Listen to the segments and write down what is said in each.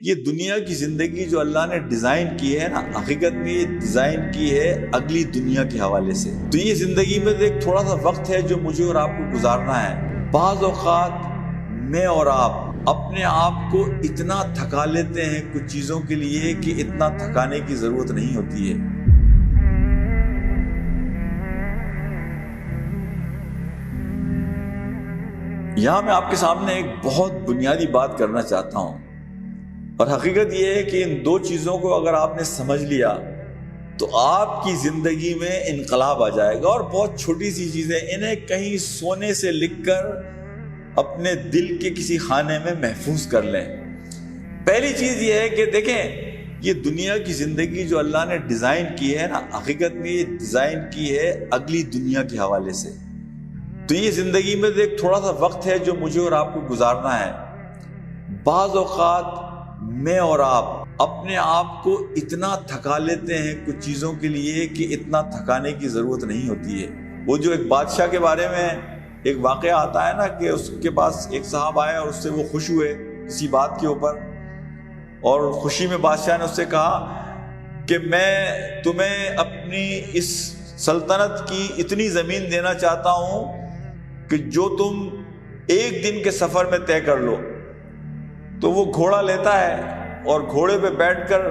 یہ دنیا کی زندگی جو اللہ نے ڈیزائن کی ہے نا، حقیقت میں یہ ڈیزائن کی ہے اگلی دنیا کے حوالے سے۔ تو یہ زندگی میں ایک تھوڑا سا وقت ہے جو مجھے اور آپ کو گزارنا ہے۔ بعض اوقات میں اور آپ اپنے آپ کو اتنا تھکا لیتے ہیں کچھ چیزوں کے لیے کہ اتنا تھکانے کی ضرورت نہیں ہوتی ہے۔ یہاں میں آپ کے سامنے ایک بہت بنیادی بات کرنا چاہتا ہوں، اور حقیقت یہ ہے کہ ان دو چیزوں کو اگر آپ نے سمجھ لیا تو آپ کی زندگی میں انقلاب آ جائے گا۔ اور بہت چھوٹی سی چیزیں، انہیں کہیں سونے سے لکھ کر اپنے دل کے کسی خانے میں محفوظ کر لیں۔ پہلی چیز یہ ہے کہ دیکھیں، یہ دنیا کی زندگی جو اللہ نے ڈیزائن کی ہے نا، حقیقت میں یہ ڈیزائن کی ہے اگلی دنیا کے حوالے سے۔ تو یہ زندگی میں ایک تھوڑا سا وقت ہے جو مجھے اور آپ کو گزارنا ہے۔ بعض اوقات میں اور آپ اپنے آپ کو اتنا تھکا لیتے ہیں کچھ چیزوں کے لیے کہ اتنا تھکانے کی ضرورت نہیں ہوتی ہے۔ وہ جو ایک بادشاہ کے بارے میں ایک واقعہ آتا ہے نا کہ اس کے پاس ایک صاحب آئے اور اس سے وہ خوش ہوئے کسی بات کے اوپر، اور خوشی میں بادشاہ نے اس سے کہا کہ میں تمہیں اپنی اس سلطنت کی اتنی زمین دینا چاہتا ہوں کہ جو تم ایک دن کے سفر میں طے کر لو۔ تو وہ گھوڑا لیتا ہے اور گھوڑے پہ بیٹھ کر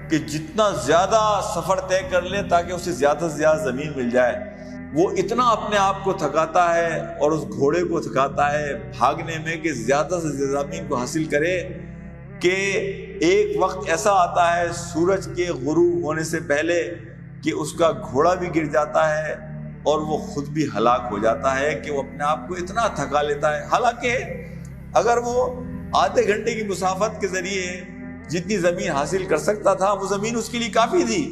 کہ جتنا زیادہ سفر طے کر لے تاکہ اسے زیادہ سے زیادہ زمین مل جائے۔ وہ اتنا اپنے آپ کو تھکاتا ہے اور اس گھوڑے کو تھکاتا ہے بھاگنے میں کہ زیادہ سے زیادہ زمین کو حاصل کرے، کہ ایک وقت ایسا آتا ہے سورج کے غروب ہونے سے پہلے کہ اس کا گھوڑا بھی گر جاتا ہے اور وہ خود بھی ہلاک ہو جاتا ہے کہ وہ اپنے آپ کو اتنا تھکا لیتا ہے۔ حالانکہ اگر وہ آدھے گھنٹے کی مسافت کے ذریعے جتنی زمین حاصل کر سکتا تھا وہ زمین اس کے لیے کافی تھی،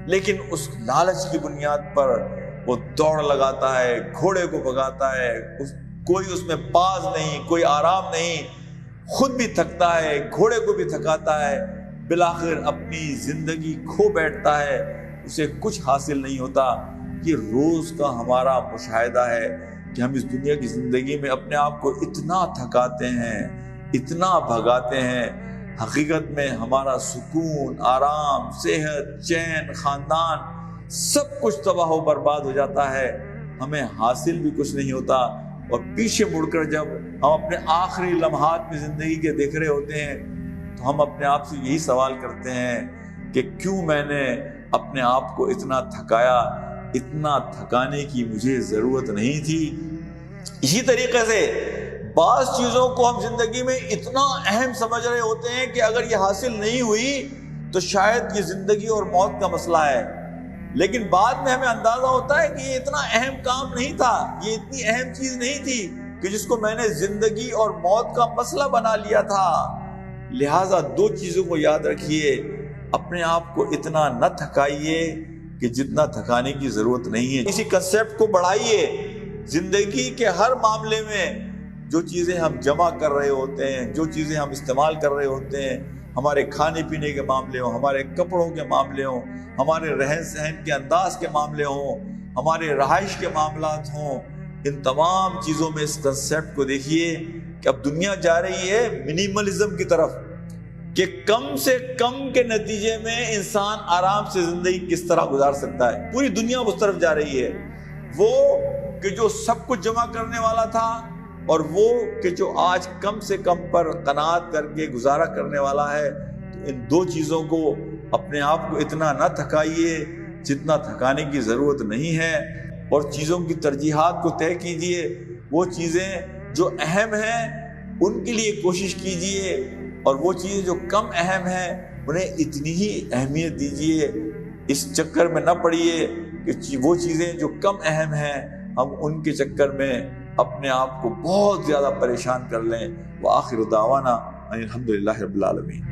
لیکن اس لالچ کی بنیاد پر وہ دوڑ لگاتا ہے، گھوڑے کو بھگاتا ہے، کوئی اس میں باز نہیں، کوئی آرام نہیں، خود بھی تھکتا ہے، گھوڑے کو بھی تھکاتا ہے، بالآخر اپنی زندگی کھو بیٹھتا ہے، اسے کچھ حاصل نہیں ہوتا۔ یہ روز کا ہمارا مشاہدہ ہے کہ ہم اس دنیا کی زندگی میں اپنے آپ کو اتنا تھکاتے ہیں، اتنا بھگاتے ہیں، حقیقت میں ہمارا سکون، آرام، صحت، چین، خاندان سب کچھ تباہ و برباد ہو جاتا ہے، ہمیں حاصل بھی کچھ نہیں ہوتا۔ اور پیچھے مڑ کر جب ہم اپنے آخری لمحات میں زندگی کے دیکھ رہے ہوتے ہیں تو ہم اپنے آپ سے یہی سوال کرتے ہیں کہ کیوں میں نے اپنے آپ کو اتنا تھکایا، اتنا تھکانے کی مجھے ضرورت نہیں تھی۔ اسی طریقے سے بعض چیزوں کو ہم زندگی میں اتنا اہم سمجھ رہے ہوتے ہیں کہ اگر یہ حاصل نہیں ہوئی تو شاید یہ زندگی اور موت کا مسئلہ ہے، لیکن بعد میں ہمیں اندازہ ہوتا ہے کہ یہ اتنا اہم کام نہیں تھا، یہ اتنی اہم چیز نہیں تھی کہ جس کو میں نے زندگی اور موت کا مسئلہ بنا لیا تھا۔ لہٰذا دو چیزوں کو یاد رکھیے، اپنے آپ کو اتنا نہ تھکائیے کہ جتنا تھکانے کی ضرورت نہیں ہے۔ اسی کنسیپٹ کو بڑھائیے زندگی کے ہر معاملے میں۔ جو چیزیں ہم جمع کر رہے ہوتے ہیں، جو چیزیں ہم استعمال کر رہے ہوتے ہیں، ہمارے کھانے پینے کے معاملے ہوں، ہمارے کپڑوں کے معاملے ہوں، ہمارے رہن سہن کے انداز کے معاملے ہوں، ہمارے رہائش کے معاملات ہوں، ان تمام چیزوں میں اس کنسیپٹ کو دیکھیے کہ اب دنیا جا رہی ہے منیملزم کی طرف، کہ کم سے کم کے نتیجے میں انسان آرام سے زندگی کس طرح گزار سکتا ہے۔ پوری دنیا اس طرف جا رہی ہے، وہ کہ جو سب کچھ جمع کرنے والا تھا اور وہ کہ جو آج کم سے کم پر قناعت کر کے گزارا کرنے والا ہے۔ تو ان دو چیزوں کو اپنے آپ کو اتنا نہ تھکائیے جتنا تھکانے کی ضرورت نہیں ہے، اور چیزوں کی ترجیحات کو طے کیجیے۔ وہ چیزیں جو اہم ہیں ان کے لیے کوشش کیجیے، اور وہ چیزیں جو کم اہم ہیں انہیں اتنی ہی اہمیت دیجیے۔ اس چکر میں نہ پڑیے کہ وہ چیزیں جو کم اہم ہیں ہم ان کے چکر میں اپنے آپ کو بہت زیادہ پریشان کر لیں۔ وآخر دعوانا ان الحمدللہ رب العالمین۔